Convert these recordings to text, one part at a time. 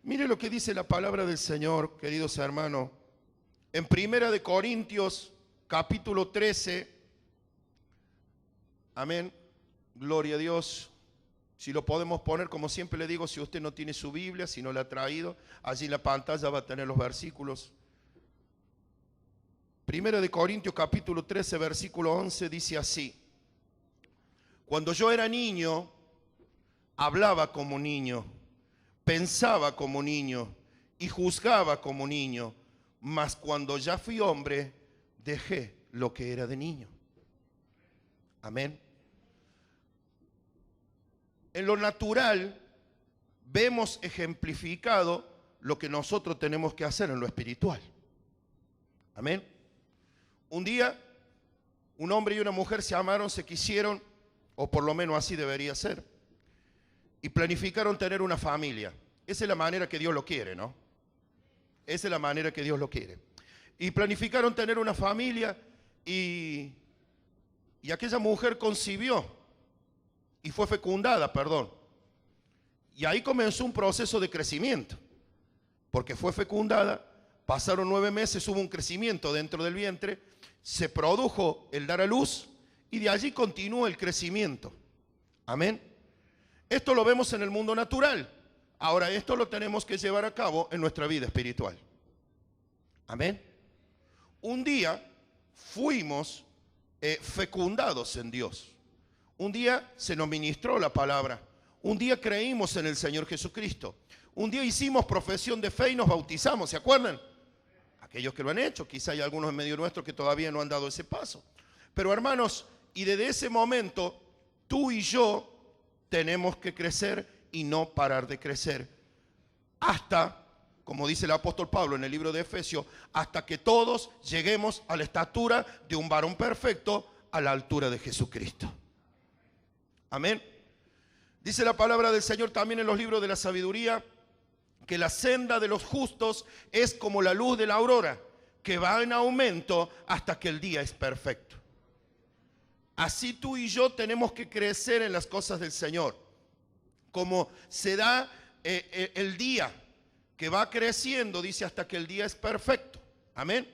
Mire lo que dice la palabra del Señor, queridos hermanos. En 1 Corintios, capítulo 13. Amén. Gloria a Dios. Si lo podemos poner, como siempre le digo, si usted no tiene su Biblia, si no la ha traído, allí en la pantalla va a tener los versículos. 1 Corintios, capítulo 13, versículo 11, dice así. Cuando yo era niño, hablaba como niño, pensaba como niño y juzgaba como niño, mas cuando ya fui hombre, dejé lo que era de niño. Amén. En lo natural vemos ejemplificado lo que nosotros tenemos que hacer en lo espiritual. Amén. Un día, un hombre y una mujer se amaron, se quisieron, o por lo menos así debería ser, y planificaron tener una familia. Esa es la manera que Dios lo quiere, ¿no? Esa es la manera que Dios lo quiere. Y planificaron tener una familia y aquella mujer concibió y fue fecundada, perdón. Y ahí comenzó un proceso de crecimiento, porque fue fecundada, pasaron 9 meses, hubo un crecimiento dentro del vientre, se produjo el dar a luz y de allí continúa el crecimiento. Amén. Esto lo vemos en el mundo natural. Ahora esto lo tenemos que llevar a cabo en nuestra vida espiritual. Amén. Un día fuimos fecundados en Dios. Un día se nos ministró la palabra. Un día creímos en el Señor Jesucristo. Un día hicimos profesión de fe y nos bautizamos, ¿se acuerdan? Aquellos que lo han hecho, quizá hay algunos en medio nuestro que todavía no han dado ese paso. Pero hermanos, y desde ese momento, tú y yo tenemos que crecer y no parar de crecer. Hasta, como dice el apóstol Pablo en el libro de Efesios, hasta que todos lleguemos a la estatura de un varón perfecto a la altura de Jesucristo. Amén. Dice la palabra del Señor también en los libros de la sabiduría, que la senda de los justos es como la luz de la aurora, que va en aumento hasta que el día es perfecto. Así tú y yo tenemos que crecer en las cosas del Señor. Como se da el día que va creciendo, dice, hasta que el día es perfecto. Amén.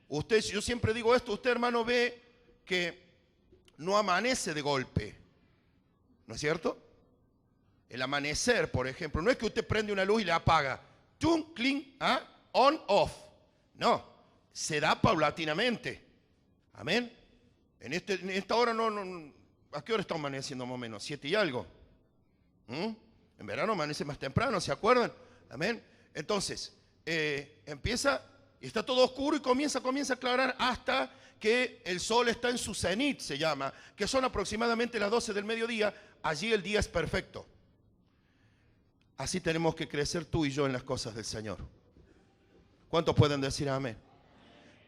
Usted, yo siempre digo esto, usted hermano ve que no amanece de golpe, ¿no es cierto? El amanecer, por ejemplo, no es que usted prende una luz y la apaga. Tum, cling, on, off. No, se da paulatinamente. Amén. En esta hora no, ¿a qué hora está amaneciendo más o menos? 7 y algo. En verano amanece más temprano, ¿se acuerdan? Amén. Entonces, empieza y está todo oscuro y comienza a aclarar hasta que el sol está en su cenit, se llama, que son aproximadamente las 12 del mediodía. Allí el día es perfecto. Así tenemos que crecer tú y yo en las cosas del Señor. ¿Cuántos pueden decir amén?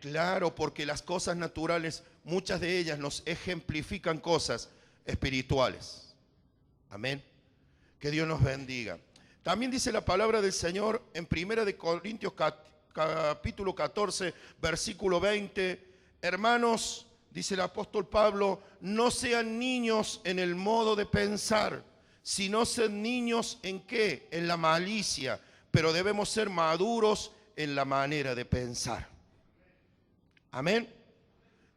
Claro, porque las cosas naturales, muchas de ellas nos ejemplifican cosas espirituales. Amén. Que Dios nos bendiga. También dice la palabra del Señor en 1 Corintios capítulo 14, versículo 20. Hermanos, dice el apóstol Pablo, no sean niños en el modo de pensar, sino sean niños en ¿qué? En la malicia, pero debemos ser maduros en la manera de pensar. Amén.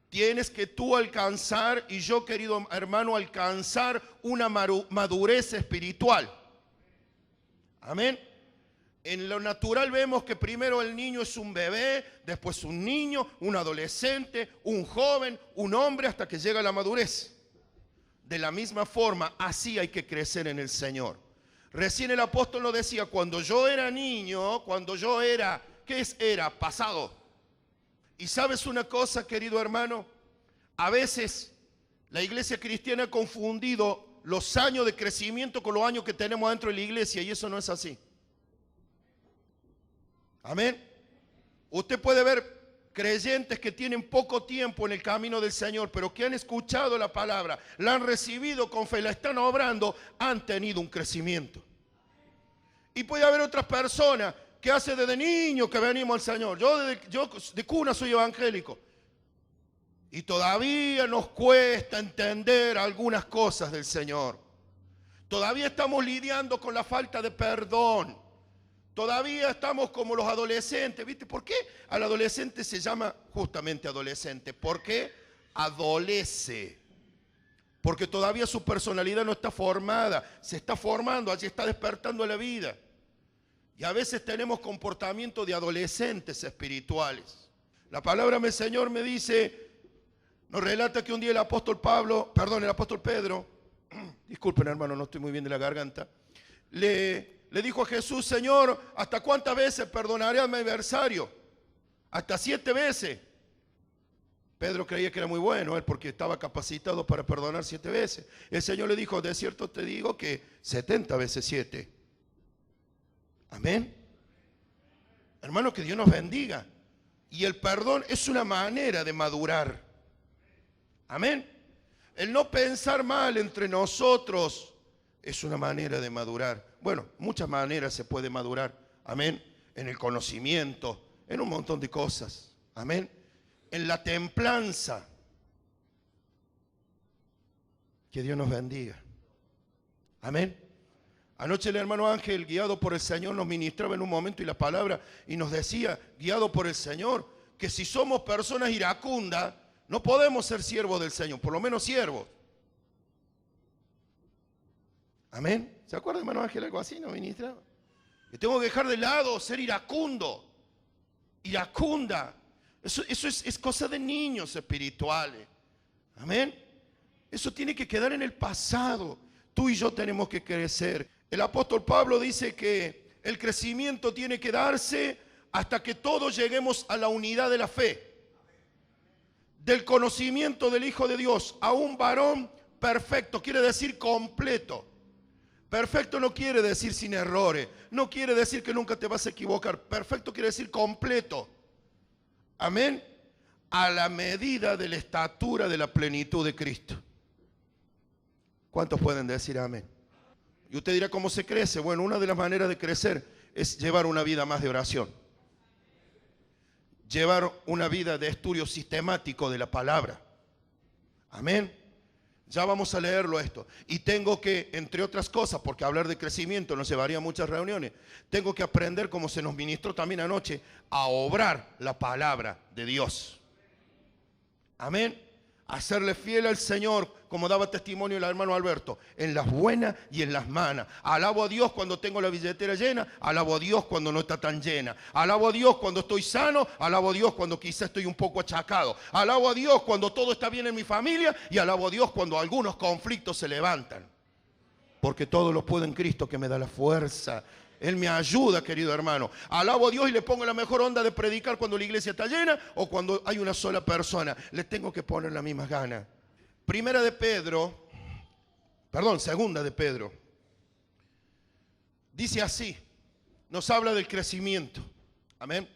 Tienes que tú alcanzar, y yo, querido hermano, alcanzar una madurez espiritual. Amén. En lo natural vemos que primero el niño es un bebé, después un niño, un adolescente, un joven, un hombre, hasta que llega a la madurez. De la misma forma, así hay que crecer en el Señor. Recién el apóstol lo decía, cuando yo era niño, ¿qué era? Pasado. Y sabes una cosa, querido hermano, a veces la iglesia cristiana ha confundido los años de crecimiento con los años que tenemos dentro de la iglesia, y eso no es así. Amén. Usted puede ver creyentes que tienen poco tiempo en el camino del Señor, pero que han escuchado la palabra, la han recibido con fe, la están obrando, han tenido un crecimiento. Y puede haber otras personas que hace desde niño que venimos al Señor. Yo de cuna soy evangélico. Y todavía nos cuesta entender algunas cosas del Señor. Todavía estamos lidiando con la falta de perdón. Todavía estamos como los adolescentes, ¿viste? ¿Por qué al adolescente se llama justamente adolescente? Porque adolece. Porque todavía su personalidad no está formada, se está formando, allí está despertando la vida. Y a veces tenemos comportamiento de adolescentes espirituales. La palabra del Señor me dice, nos relata que un día el apóstol Pedro, disculpen hermano, no estoy muy bien de la garganta, le dijo a Jesús, Señor, ¿hasta cuántas veces perdonaré a mi adversario? Hasta 7 veces. Pedro creía que era muy bueno, él porque estaba capacitado para perdonar 7 veces. El Señor le dijo, de cierto te digo que 70 veces 7. Amén. Hermano, que Dios nos bendiga. Y el perdón es una manera de madurar. Amén. El no pensar mal entre nosotros es una manera de madurar. Bueno, muchas maneras se puede madurar. Amén. En el conocimiento, en un montón de cosas. Amén. En la templanza. Que Dios nos bendiga. Amén. Anoche el hermano Ángel, guiado por el Señor, nos ministraba en un momento y la palabra y nos decía, guiado por el Señor, que si somos personas iracundas, no podemos ser siervos del Señor, por lo menos siervos. Amén. ¿Se acuerda, hermano Ángel, algo así nos ministraba? Que tengo que dejar de lado ser iracundo, iracunda. Eso es cosa de niños espirituales. Amén. Eso tiene que quedar en el pasado. Tú y yo tenemos que crecer. El apóstol Pablo dice que el crecimiento tiene que darse hasta que todos lleguemos a la unidad de la fe, del conocimiento del Hijo de Dios, a un varón perfecto, quiere decir completo. Perfecto no quiere decir sin errores, no quiere decir que nunca te vas a equivocar. Perfecto quiere decir completo. Amén. A la medida de la estatura de la plenitud de Cristo. ¿Cuántos pueden decir amén? Y usted dirá, ¿cómo se crece? Bueno, una de las maneras de crecer es llevar una vida más de oración. Llevar una vida de estudio sistemático de la palabra. Amén. Ya vamos a leerlo esto. Y tengo que, entre otras cosas, porque hablar de crecimiento nos llevaría a muchas reuniones, tengo que aprender, como se nos ministró también anoche, a obrar la palabra de Dios. Amén. Hacerle fiel al Señor, como daba testimonio el hermano Alberto, en las buenas y en las malas. Alabo a Dios cuando tengo la billetera llena, alabo a Dios cuando no está tan llena. Alabo a Dios cuando estoy sano, alabo a Dios cuando quizá estoy un poco achacado. Alabo a Dios cuando todo está bien en mi familia y alabo a Dios cuando algunos conflictos se levantan. Porque todo lo puedo en Cristo que me da la fuerza. Él me ayuda, querido hermano. Alabo a Dios y le pongo la mejor onda de predicar cuando la iglesia está llena o cuando hay una sola persona. Le tengo que poner las mismas ganas. Segunda de Pedro. Dice así, nos habla del crecimiento. Amén.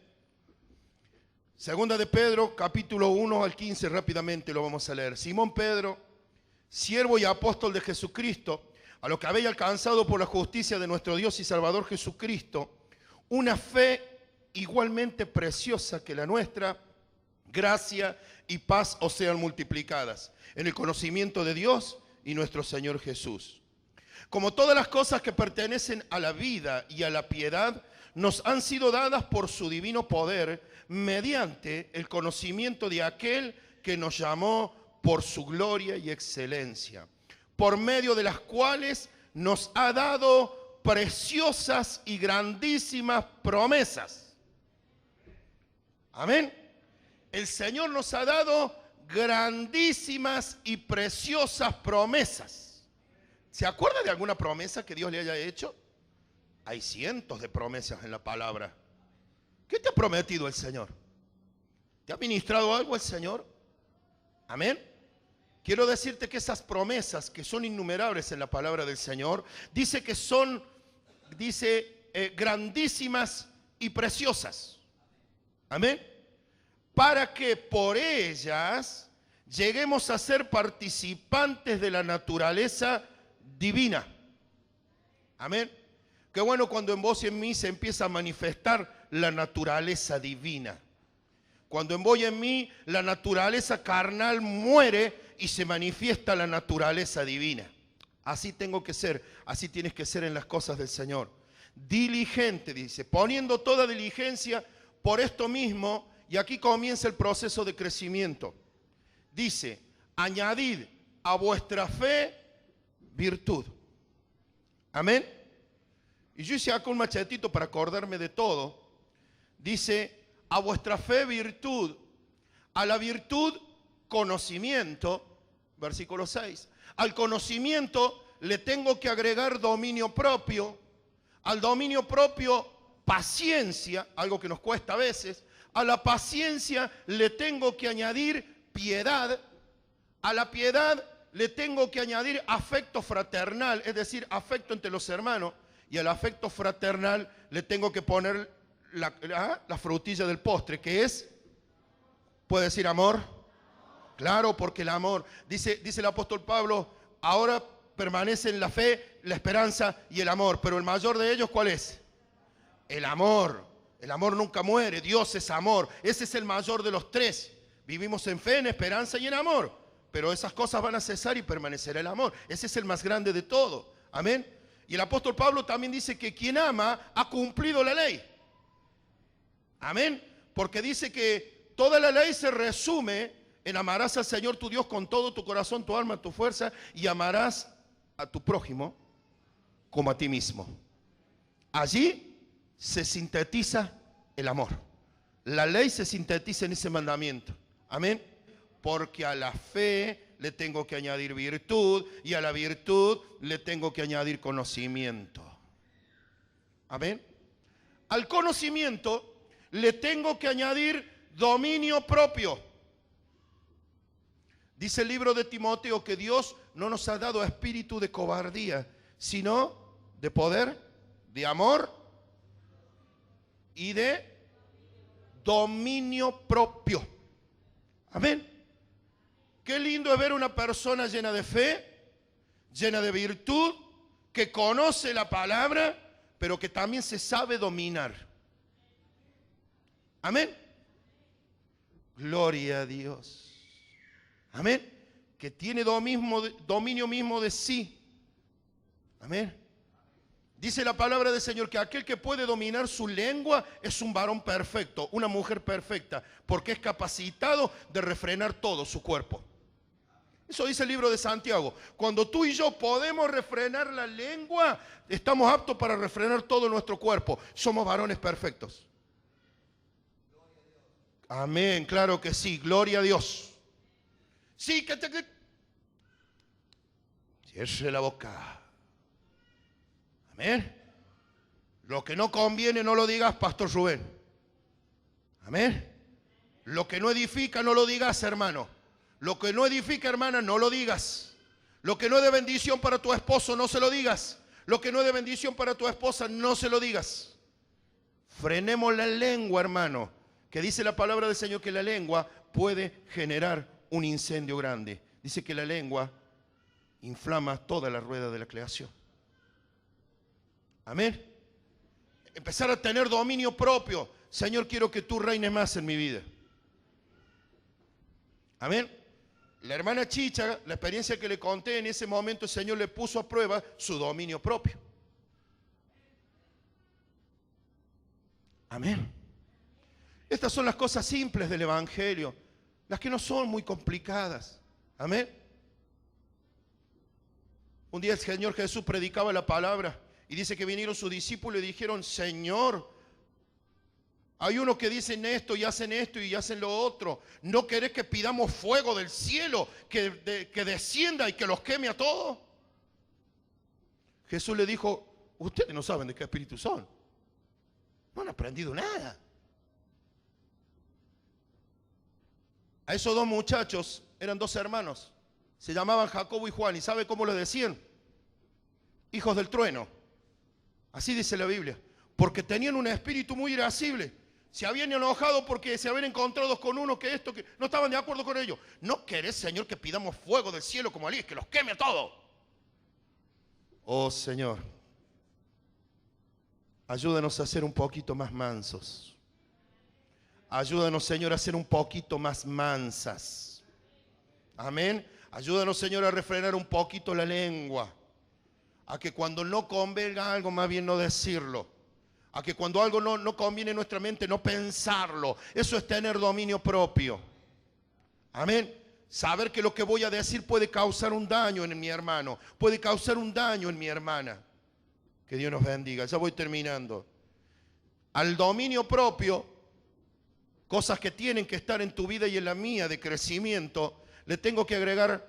Segunda de Pedro, capítulo 1 al 15, rápidamente lo vamos a leer. Simón Pedro, siervo y apóstol de Jesucristo, a lo que habéis alcanzado por la justicia de nuestro Dios y Salvador Jesucristo, una fe igualmente preciosa que la nuestra, gracia y paz os sean multiplicadas en el conocimiento de Dios y nuestro Señor Jesús. Como todas las cosas que pertenecen a la vida y a la piedad, nos han sido dadas por su divino poder, mediante el conocimiento de aquel que nos llamó por su gloria y excelencia, por medio de las cuales nos ha dado preciosas y grandísimas promesas. Amén. El Señor nos ha dado grandísimas y preciosas promesas. ¿Se acuerda de alguna promesa que Dios le haya hecho? Hay cientos de promesas en la palabra. ¿Qué te ha prometido el Señor? ¿Te ha ministrado algo el Señor? Amén. Quiero decirte que esas promesas, que son innumerables en la palabra del Señor, dice que son, grandísimas y preciosas. Amén. Para que por ellas lleguemos a ser participantes de la naturaleza divina. Amén. Qué bueno cuando en vos y en mí se empieza a manifestar la naturaleza divina. Cuando en vos y en mí la naturaleza carnal muere y se manifiesta la naturaleza divina. Así tengo que ser, así tienes que ser en las cosas del Señor. diligente, dice, poniendo toda diligencia por esto mismo, y aquí comienza el proceso de crecimiento. Dice, añadid a vuestra fe virtud. Amén. Y yo hice acá un machetito para acordarme de todo. Dice, a vuestra fe virtud, a la virtud conocimiento, versículo 6. Al conocimiento le tengo que agregar dominio propio, al dominio propio paciencia, algo que nos cuesta a veces, a la paciencia le tengo que añadir piedad, a la piedad le tengo que añadir afecto fraternal, es decir, afecto entre los hermanos, y al afecto fraternal le tengo que poner la frutilla del postre, que es, ¿puede decir amor? Claro, porque el amor, dice el apóstol Pablo, ahora permanecen la fe, la esperanza y el amor, pero el mayor de ellos, ¿cuál es? El amor. El amor nunca muere, Dios es amor, ese es el mayor de los tres. Vivimos en fe, en esperanza y en amor, pero esas cosas van a cesar y permanecerá el amor. Ese es el más grande de todo, amén. Y el apóstol Pablo también dice que quien ama ha cumplido la ley, amén, porque dice que toda la ley se resume en amarás al Señor tu Dios con todo tu corazón, tu alma, tu fuerza, y amarás a tu prójimo como a ti mismo. Allí se sintetiza el amor. La ley se sintetiza en ese mandamiento. Amén. Porque a la fe le tengo que añadir virtud y a la virtud le tengo que añadir conocimiento. Amén. Al conocimiento le tengo que añadir dominio propio. Dice el libro de Timoteo que Dios no nos ha dado espíritu de cobardía, sino de poder, de amor y de dominio propio. Amén. Qué lindo es ver una persona llena de fe, llena de virtud, que conoce la palabra, pero que también se sabe dominar. Amén. Gloria a Dios. Amén. Que tiene dominio mismo de sí. Amén. Dice la palabra del Señor que aquel que puede dominar su lengua es un varón perfecto, una mujer perfecta, porque es capacitado de refrenar todo su cuerpo. Eso dice el libro de Santiago. Cuando tú y yo podemos refrenar la lengua, estamos aptos para refrenar todo nuestro cuerpo. Somos varones perfectos. Amén, claro que sí, gloria a Dios. Sí, que cierre la boca. Amén. Lo que no conviene no lo digas, Pastor Rubén. Amén. Lo que no edifica no lo digas, hermano. Lo que no edifica, hermana, no lo digas. Lo que no es de bendición para tu esposo, no se lo digas. Lo que no es de bendición para tu esposa, no se lo digas. Frenemos la lengua, hermano. Que dice la palabra del Señor que la lengua puede generar un incendio grande. Dice que la lengua inflama toda la rueda de la creación. Amén. Empezar a tener dominio propio. Señor, quiero que tú reines más en mi vida. Amén. La hermana Chicha, la experiencia que le conté, en ese momento el Señor le puso a prueba su dominio propio. Amén. Estas son las cosas simples del Evangelio, las que no son muy complicadas. Amén. Un día el Señor Jesús predicaba la palabra y dice que vinieron sus discípulos y dijeron: Señor, hay unos que dicen esto y hacen lo otro. ¿No querés que pidamos fuego del cielo que descienda y que los queme a todos? Jesús le dijo: ustedes no saben de qué espíritu son. No han aprendido nada. A esos dos muchachos, eran dos hermanos, se llamaban Jacobo y Juan, ¿y sabe cómo les decían? Hijos del trueno. Así dice la Biblia. Porque tenían un espíritu muy irascible. Se habían enojado porque se habían encontrado con uno que no estaban de acuerdo con ellos. ¿No querés, Señor, que pidamos fuego del cielo como Elías, que los queme a todos? Oh, Señor, ayúdanos a ser un poquito más mansos. Ayúdanos, Señor, a ser un poquito más mansas. Amén. Ayúdanos, Señor, a refrenar un poquito la lengua. A que cuando no convenga algo, más bien no decirlo. A que cuando algo no conviene en nuestra mente, no pensarlo. Eso es tener dominio propio. Amén. Saber que lo que voy a decir puede causar un daño en mi hermano, puede causar un daño en mi hermana. Que Dios nos bendiga. Ya voy terminando. Al dominio propio, cosas que tienen que estar en tu vida y en la mía de crecimiento, le tengo que agregar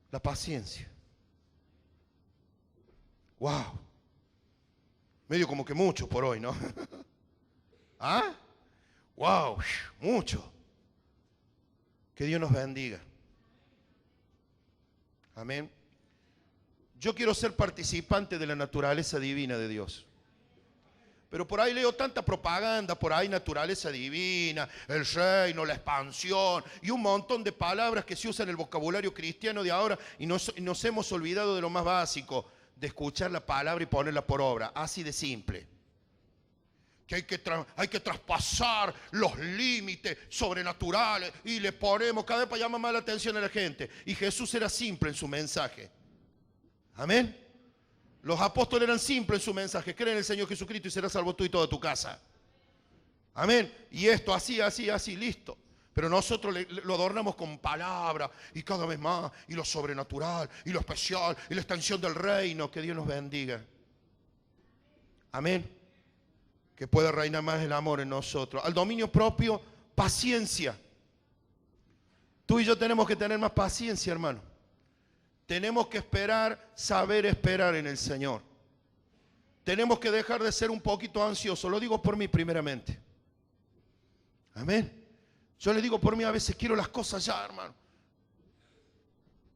la paciencia. Wow. Medio como que mucho por hoy, ¿no? ¿Ah? Wow, mucho. Que Dios nos bendiga. Amén. Yo quiero ser participante de la naturaleza divina de Dios. Pero por ahí leo tanta propaganda, por ahí naturaleza divina, el reino, la expansión y un montón de palabras que se usan en el vocabulario cristiano de ahora y nos hemos olvidado de lo más básico, de escuchar la palabra y ponerla por obra, así de simple. Que hay que traspasar los límites sobrenaturales y le ponemos cada vez para llamar más la atención a la gente. Y Jesús era simple en su mensaje. Amén. Los apóstoles eran simples en su mensaje. Cree en el Señor Jesucristo y serás salvo tú y toda tu casa. Amén. Y esto así, listo. Pero nosotros lo adornamos con palabras y cada vez más. Y lo sobrenatural, y lo especial, y la extensión del reino. Que Dios nos bendiga. Amén. Que pueda reinar más el amor en nosotros. Al dominio propio, paciencia. Tú y yo tenemos que tener más paciencia, hermano. Tenemos que saber esperar en el Señor. Tenemos que dejar de ser un poquito ansiosos. Lo digo por mí primeramente. Amén. Yo le digo por mí, a veces quiero las cosas ya, hermano.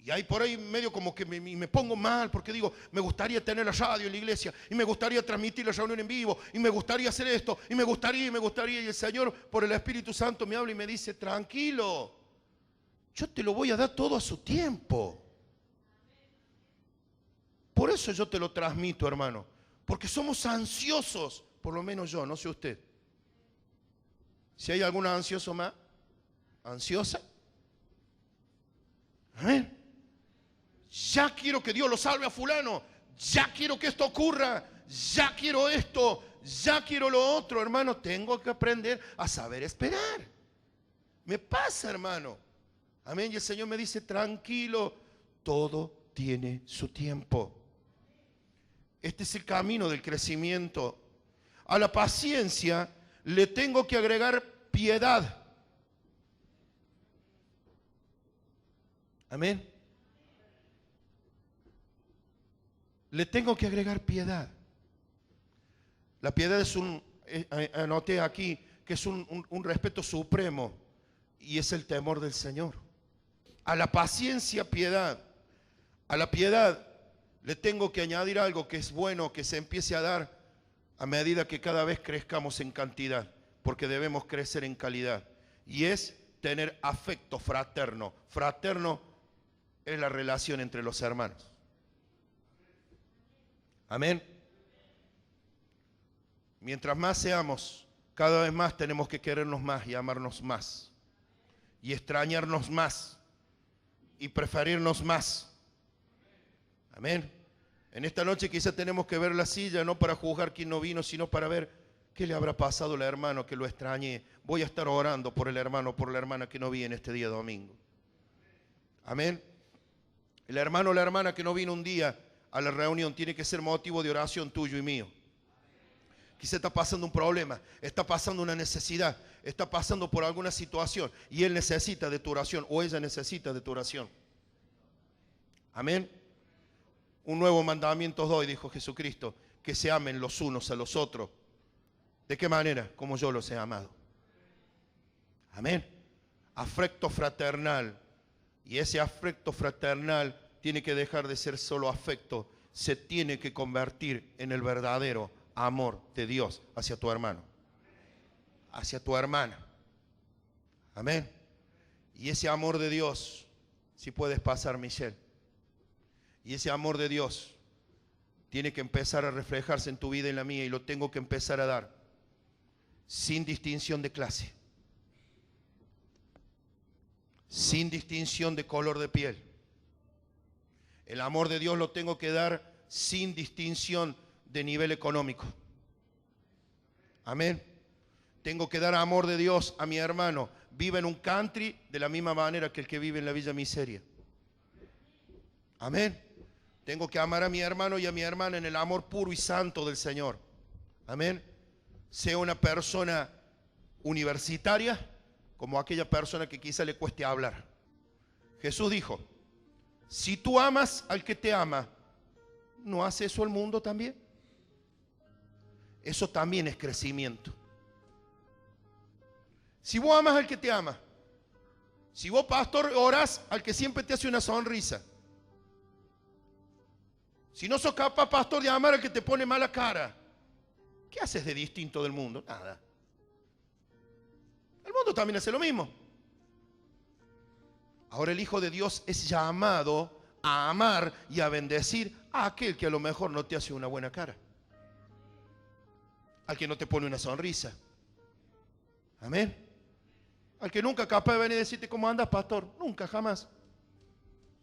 Y ahí por ahí medio como que me pongo mal porque digo, me gustaría tener la radio en la iglesia y me gustaría transmitir la reunión en vivo y me gustaría hacer esto y me gustaría. Y el Señor por el Espíritu Santo me habla y me dice, tranquilo, yo te lo voy a dar todo a su tiempo. Por eso yo te lo transmito, hermano, porque somos ansiosos, por lo menos yo, no sé usted. Si hay alguna ansiosa más, ansiosa, amén. Ya quiero que Dios lo salve a fulano. Ya quiero que esto ocurra. Ya quiero esto. Ya quiero lo otro, hermano. Tengo que aprender a saber esperar. Me pasa, hermano. Amén. Y el Señor me dice, tranquilo, todo tiene su tiempo. Este es el camino del crecimiento. A la paciencia le tengo que agregar piedad. Amén. Le tengo que agregar piedad. La piedad es anoté aquí, que es un respeto supremo y es el temor del Señor. A la paciencia, piedad. A la piedad le tengo que añadir algo que es bueno, que se empiece a dar a medida que cada vez crezcamos en cantidad, porque debemos crecer en calidad. Y es tener afecto fraterno. Fraterno es la relación entre los hermanos. Amén. Mientras más seamos, cada vez más tenemos que querernos más y amarnos más. Y extrañarnos más. Y preferirnos más. Amén. En esta noche quizá tenemos que ver la silla, no para juzgar quién no vino, sino para ver qué le habrá pasado al hermano que lo extrañé. Voy a estar orando por el hermano, por la hermana que no vi en este día domingo. Amén. El hermano o la hermana que no vino un día a la reunión tiene que ser motivo de oración tuyo y mío. Quizá está pasando un problema, está pasando una necesidad, está pasando por alguna situación y él necesita de tu oración o ella necesita de tu oración. Amén. Un nuevo mandamiento os doy, dijo Jesucristo, que se amen los unos a los otros. ¿De qué manera? Como yo los he amado. Amén. Afecto fraternal. Y ese afecto fraternal tiene que dejar de ser solo afecto, se tiene que convertir en el verdadero amor de Dios hacia tu hermano, hacia tu hermana. Amén. Y ese amor de Dios, si puedes pasar, Michelle, y ese amor de Dios tiene que empezar a reflejarse en tu vida y en la mía, y lo tengo que empezar a dar sin distinción de clase, sin distinción de color de piel. El amor de Dios lo tengo que dar sin distinción de nivel económico. Amén. Tengo que dar amor de Dios a mi hermano. Vive en un country de la misma manera que el que vive en la Villa Miseria. Amén. Tengo que amar a mi hermano y a mi hermana en el amor puro y santo del Señor. Amén. Sea una persona universitaria como aquella persona que quizá le cueste hablar. Jesús dijo, si tú amas al que te ama, ¿no hace eso el mundo también? Eso también es crecimiento. Si vos amas al que te ama, si vos, pastor, orás al que siempre te hace una sonrisa, si no sos capaz, pastor, de amar al que te pone mala cara, ¿qué haces de distinto del mundo? Nada. El mundo también hace lo mismo. Ahora el Hijo de Dios es llamado a amar y a bendecir a aquel que a lo mejor no te hace una buena cara, al que no te pone una sonrisa. Amén. Al que nunca capaz de venir y decirte cómo andas, pastor. Nunca, jamás.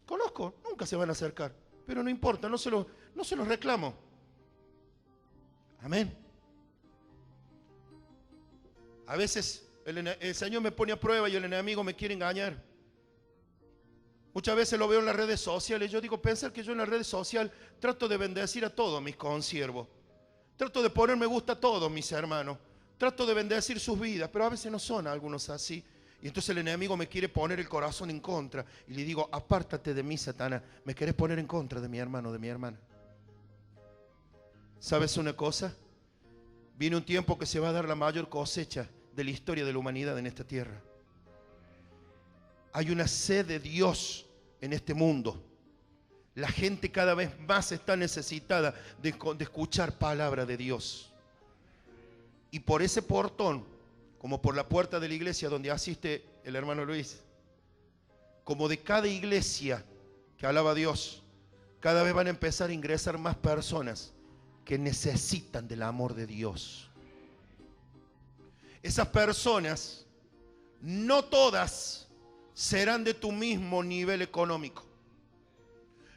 Conozco, nunca se van a acercar. Pero no importa, no se los reclamo. Amén. A veces el Señor me pone a prueba y el enemigo me quiere engañar. Muchas veces lo veo en las redes sociales. Yo digo, pensar que yo en las redes sociales trato de bendecir a todos mis consiervos. Trato de poner me gusta a todos mis hermanos. Trato de bendecir sus vidas, pero a veces no son algunos así. Y entonces el enemigo me quiere poner el corazón en contra. Y le digo, apártate de mí, Satanás. Me querés poner en contra de mi hermano, de mi hermana. ¿Sabes una cosa? Viene un tiempo que se va a dar la mayor cosecha de la historia de la humanidad en esta tierra. Hay una sed de Dios en este mundo. La gente cada vez más está necesitada de escuchar palabra de Dios. Y por ese portón, como por la puerta de la iglesia donde asiste el hermano Luis, como de cada iglesia que alaba a Dios, cada vez van a empezar a ingresar más personas que necesitan del amor de Dios. Esas personas, no todas serán de tu mismo nivel económico.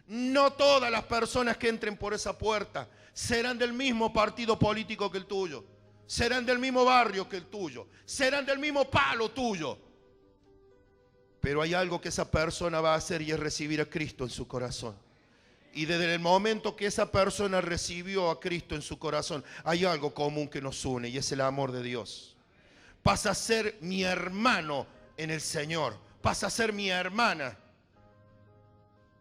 No todas las personas que entren por esa puerta serán del mismo partido político que el tuyo. Serán del mismo barrio que el tuyo. Serán del mismo palo tuyo. Pero hay algo que esa persona va a hacer y es recibir a Cristo en su corazón. Y desde el momento que esa persona recibió a Cristo en su corazón, hay algo común que nos une y es el amor de Dios. Pasa a ser mi hermano en el Señor. Pasa a ser mi hermana.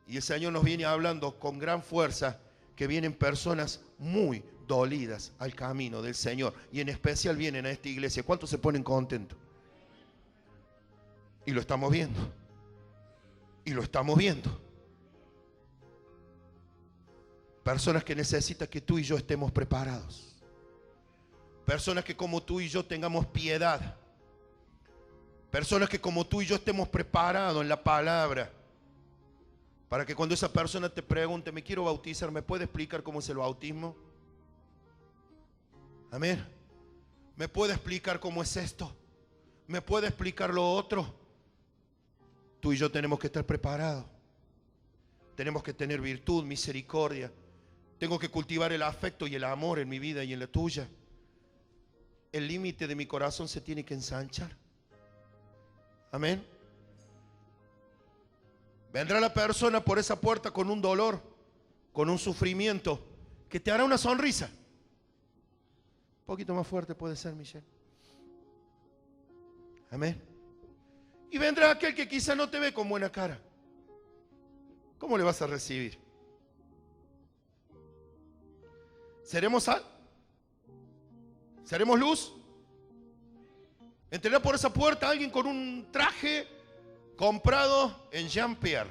Y el Señor nos viene hablando con gran fuerza que vienen personas muy dolidas al camino del Señor. Y en especial vienen a esta iglesia. ¿Cuántos se ponen contentos? Y lo estamos viendo. Y lo estamos viendo. Personas que necesitan que tú y yo estemos preparados. Personas que como tú y yo tengamos piedad. Personas que como tú y yo estemos preparados en la palabra. Para que cuando esa persona te pregunte, me quiero bautizar, ¿me puede explicar cómo es el bautismo? Amén. ¿Me puede explicar cómo es esto? ¿Me puede explicar lo otro? Tú y yo tenemos que estar preparados. Tenemos que tener virtud, misericordia. Tengo que cultivar el afecto y el amor en mi vida y en la tuya. El límite de mi corazón se tiene que ensanchar. Amén. Vendrá la persona por esa puerta con un dolor, con un sufrimiento, que te hará una sonrisa. Un poquito más fuerte puede ser, Michelle. Amén. Y vendrá aquel que quizá no te ve con buena cara. ¿Cómo le vas a recibir? ¿Seremos sal? ¿Seremos luz? Entrará por esa puerta alguien con un traje comprado en Jean-Pierre.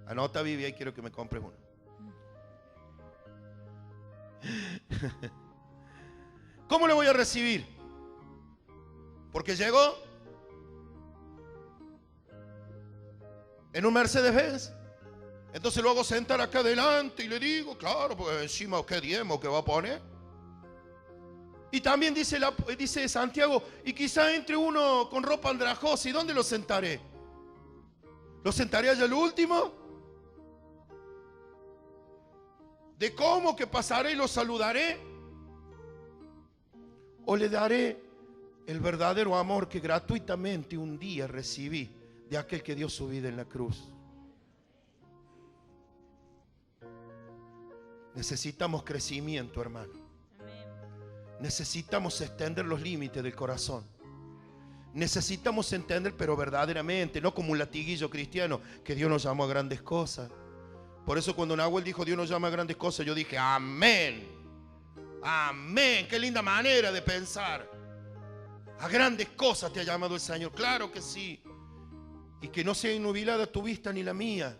Anota, Vivi, ahí quiero que me compres uno. ¿Cómo le voy a recibir? Porque llegó en un Mercedes-Benz. Entonces lo hago sentar acá adelante y le digo, claro, porque encima qué diezmo que va a poner. Y también dice Santiago, y quizá entre uno con ropa andrajosa. ¿Y dónde lo sentaré? ¿Lo sentaré allá al último? de cómo que pasaré y lo saludaré, o le daré el verdadero amor que gratuitamente un día recibí de aquel que dio su vida en la cruz. Necesitamos crecimiento, hermano. Necesitamos extender los límites del corazón. Necesitamos entender, pero verdaderamente, no como un latiguillo cristiano, que Dios nos llamó a grandes cosas. Por eso cuando Nahuel dijo Dios nos llama a grandes cosas, yo dije amén. Amén, qué linda manera de pensar. A grandes cosas te ha llamado el Señor, claro que sí. Y que no sea innubilada tu vista ni la mía.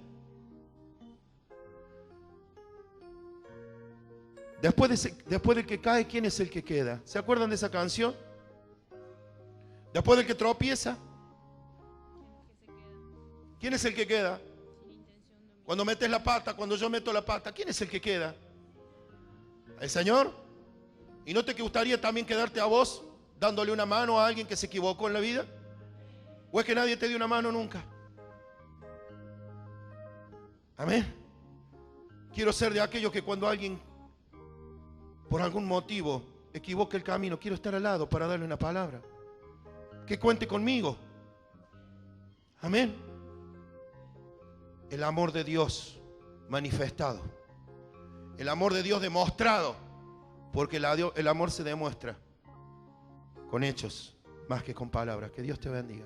Después del que cae, ¿quién es el que queda? ¿Se acuerdan de esa canción? Después del que tropieza, ¿quién es el que queda? Cuando metes la pata, cuando yo meto la pata, ¿quién es el que queda? ¿El Señor? ¿Y no te gustaría también quedarte a vos dándole una mano a alguien que se equivocó en la vida? ¿O es que nadie te dio una mano nunca? Amén. Quiero ser de aquellos que cuando alguien por algún motivo equivoque el camino, quiero estar al lado para darle una palabra. Que cuente conmigo. Amén. El amor de Dios manifestado. El amor de Dios demostrado. Porque el amor se demuestra con hechos más que con palabras. Que Dios te bendiga.